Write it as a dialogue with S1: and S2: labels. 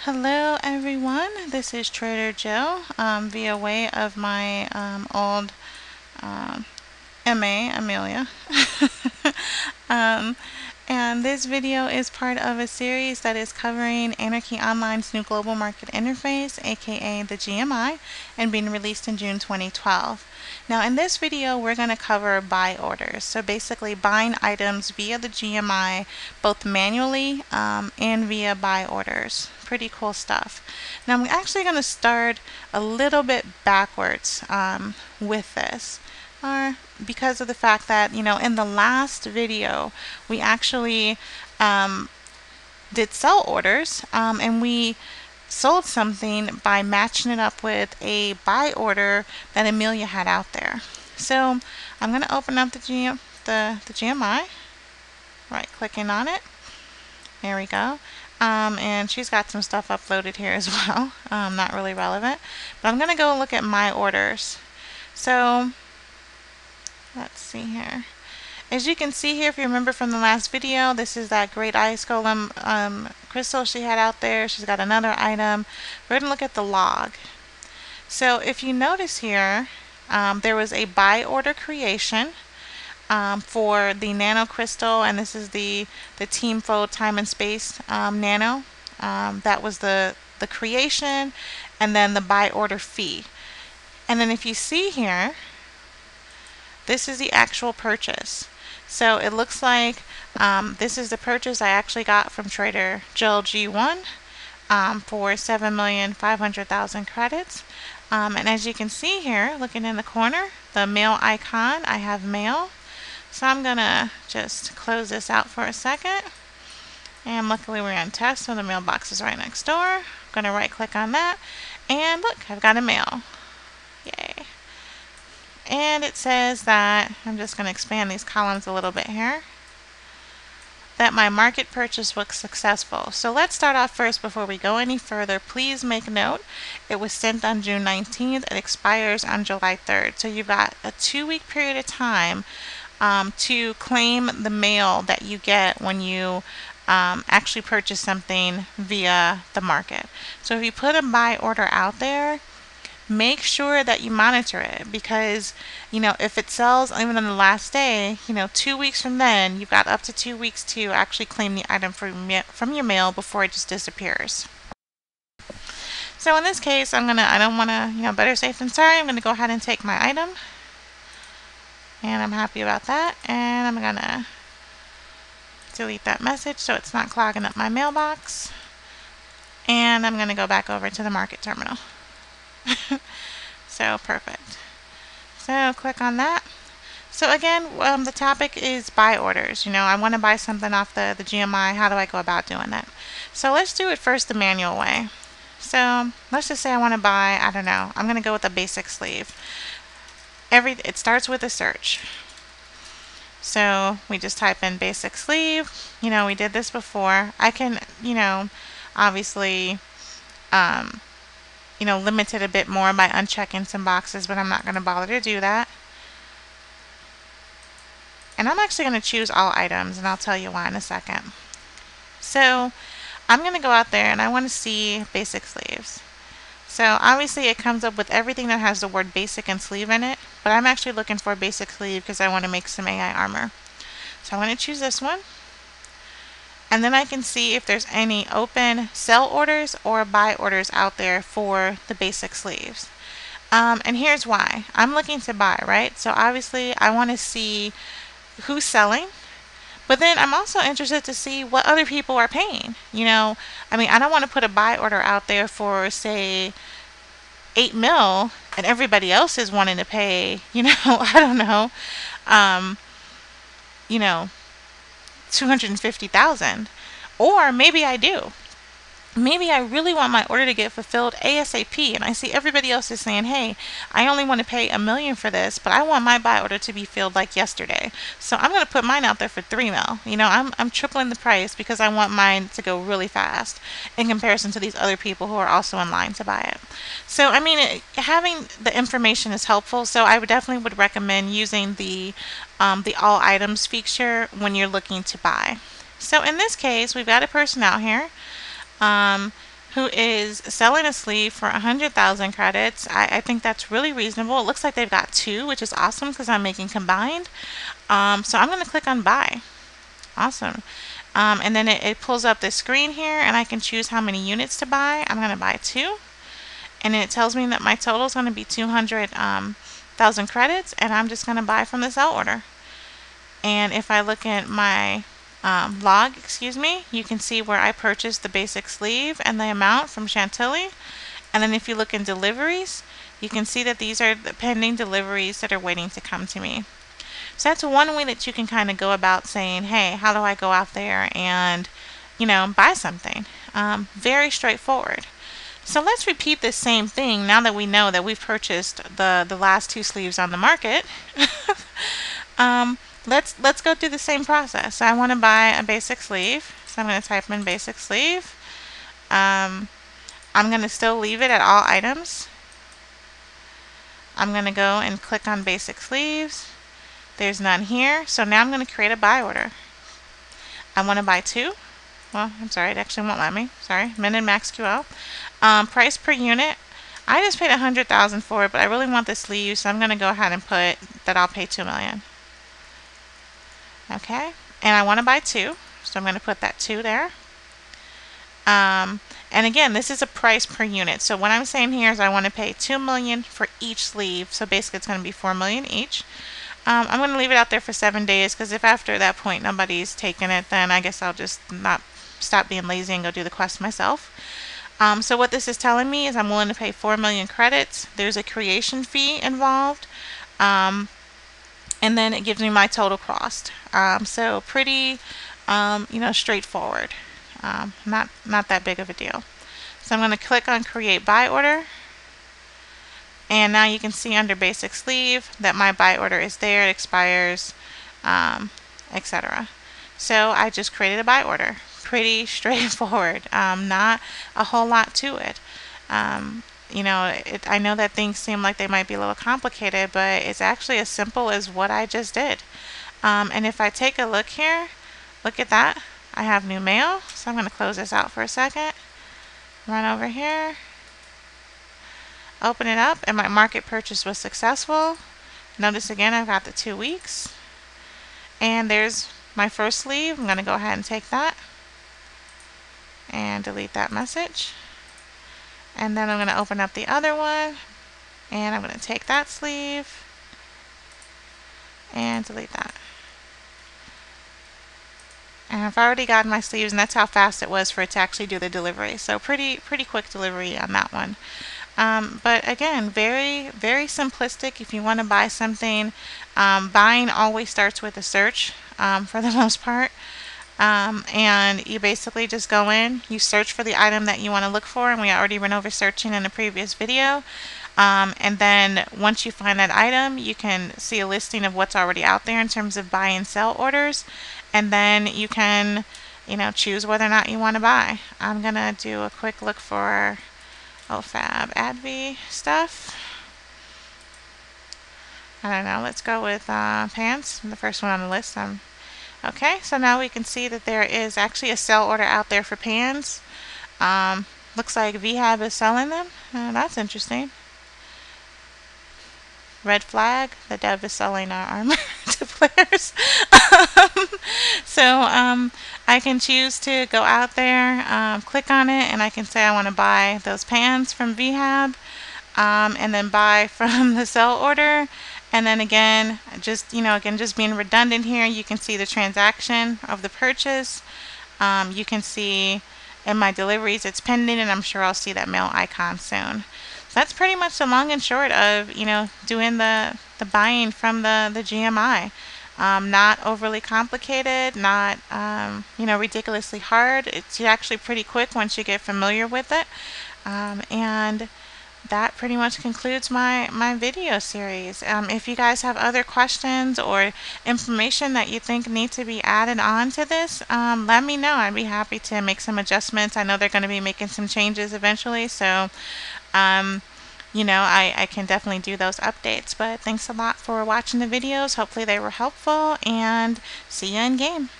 S1: Hello everyone, this is Trader Joe via way of my old MA, Amelia. um, and this video is part of a series that is covering Anarchy Online's new global market interface, aka the GMI, and being released in June 2012. Now in this video we're going to cover buy orders, so basically buying items via the GMI both manually and via buy orders. Pretty cool stuff. Now I'm actually going to start a little bit backwards with this. Because of the fact that, in the last video, we actually did sell orders, and we sold something by matching it up with a buy order that Amelia had out there. So I'm going to open up the GMI, right clicking on it. There we go. And she's got some stuff uploaded here as well. Not really relevant, but I'm going to go look at my orders. So let's see here. As you can see here, if you remember from the last video, this is that great ice golem crystal she had out there. She's got another item. We're going to look at the log. So if you notice here, there was a buy order creation for the nano crystal, and this is the Team Fold Time and Space nano. That was the creation, and then the buy order fee. And then if you see here, this is the actual purchase. So it looks like this is the purchase I actually got from Trader Joe G1 for 7,500,000 credits. And as you can see here, looking in the corner, the mail icon, I have mail. So I'm going to just close this out for a second. And luckily we're on test, so the mailbox is right next door. I'm going to right click on that. And look, I've got a mail. Yay. And it says that, I'm just going to expand these columns a little bit here, that my market purchase was successful. So let's start off first before we go any further. Please make note, it was sent on June 19th. It expires on July 3rd. So you've got a 2-week period of time to claim the mail that you get when you actually purchase something via the market. So if you put a buy order out there, make sure that you monitor it, because if it sells even on the last day, 2 weeks from then, you've got up to 2 weeks to actually claim the item from your mail before it just disappears. So in this case, I don't want to, better safe than sorry. I'm going to go ahead and take my item, and I'm happy about that. And I'm going to delete that message so it's not clogging up my mailbox. And I'm going to go back over to the market terminal. So perfect. So click on that. So again, the topic is buy orders. I want to buy something off the GMI. How do I go about doing that? So let's do it first the manual way. So let's just say I want to buy, I don't know, I'm going to go with a basic sleeve. It starts with a search. So we just type in basic sleeve. We did this before. I can, obviously, limit it a bit more by unchecking some boxes, but I'm not going to bother to do that. And I'm actually going to choose all items, and I'll tell you why in a second. So I'm going to go out there and I want to see basic sleeves. So obviously it comes up with everything that has the word basic and sleeve in it, but I'm actually looking for a basic sleeve because I want to make some AI armor. So I'm going to choose this one. And then I can see if there's any open sell orders or buy orders out there for the basic sleeves. And here's why. I'm looking to buy, right? So obviously I want to see who's selling, but then I'm also interested to see what other people are paying. I don't want to put a buy order out there for, say, 8 mil and everybody else is wanting to pay, I don't know, 250,000. Or maybe I do. Maybe I really want my order to get fulfilled ASAP, and I see everybody else is saying, hey, I only want to pay $1 million for this, but I want my buy order to be filled like yesterday. So I'm going to put mine out there for 3 mil. I'm tripling the price because I want mine to go really fast in comparison to these other people who are also in line to buy it. So, having the information is helpful, so I definitely would recommend using the all items feature when you're looking to buy. So in this case, we've got a person out here. who is selling a sleeve for 100,000 credits. I think that's really reasonable. It looks like they've got two, which is awesome because I'm making combined. So I'm going to click on buy. Awesome. And then it pulls up this screen here, and I can choose how many units to buy. I'm going to buy two. And it tells me that my total is going to be 200,000 credits, and I'm just going to buy from the sell order. And if I look at my log, you can see where I purchased the basic sleeve and the amount from Chantilly. And then if you look in deliveries, you can see that these are the pending deliveries that are waiting to come to me. So that's one way that you can kind of go about saying, hey, how do I go out there and, buy something? Very straightforward. So let's repeat this same thing now that we know that we've purchased the last two sleeves on the market. Let's go through the same process. So I want to buy a basic sleeve, so I'm going to type in basic sleeve. I'm going to still leave it at all items. I'm going to go and click on basic sleeves. There's none here, so now I'm going to create a buy order. I want to buy two. Well, I'm sorry, it actually won't let me. Sorry, min and max QL. Price per unit. I just paid 100,000 for it, but I really want the sleeve, so I'm going to go ahead and put that I'll pay 2 million. Okay, and I want to buy two, so I'm going to put that 2 there. And again, this is a price per unit. So what I'm saying here is I want to pay 2 million for each sleeve. So basically it's going to be 4 million each. I'm going to leave it out there for 7 days, because if after that point nobody's taken it, then I guess I'll just not stop being lazy and go do the quest myself. So what this is telling me is I'm willing to pay 4 million credits. There's a creation fee involved. And then it gives me my total cost. So pretty, straightforward. Not that big of a deal. So I'm going to click on create buy order. And now you can see under basic sleeve that my buy order is there, it expires, etc. So I just created a buy order. Pretty straightforward. Not a whole lot to it. I know that things seem like they might be a little complicated, but it's actually as simple as what I just did. And if I take a look here, look at that. I have new mail, so I'm going to close this out for a second. Run over here. Open it up, and my market purchase was successful. Notice again I've got the 2 weeks. And there's my first sleeve. I'm going to go ahead and take that and delete that message. And then I'm going to open up the other one, and I'm going to take that sleeve and delete that. And I've already gotten my sleeves, and that's how fast it was for it to actually do the delivery. So pretty quick delivery on that one. But again, very, very simplistic. If you want to buy something, buying always starts with a search for the most part. And you basically just go in, you search for the item that you want to look for, and we already went over searching in a previous video. And then once you find that item, you can see a listing of what's already out there in terms of buy and sell orders, and then you can choose whether or not you want to buy. I'm gonna do a quick look for OFAB ADV stuff. I don't know, let's go with pants, the first one on the list. Okay, so now we can see that there is actually a sell order out there for pants. Looks like VHAB is selling them. That's interesting. Red flag, the dev is selling our armor to players. So I can choose to go out there, click on it, and I can say I want to buy those pants from VHAB, and then buy from the sell order. And then again, just being redundant here, you can see the transaction of the purchase. You can see in my deliveries it's pending, and I'm sure I'll see that mail icon soon. So that's pretty much the long and short of doing the buying from the GMI. Not overly complicated, not ridiculously hard. It's actually pretty quick once you get familiar with it. And that pretty much concludes my video series. If you guys have other questions or information that you think need to be added on to this, let me know. I'd be happy to make some adjustments. I know they're going to be making some changes eventually, so I can definitely do those updates. But thanks a lot for watching the videos. Hopefully they were helpful, and see you in game.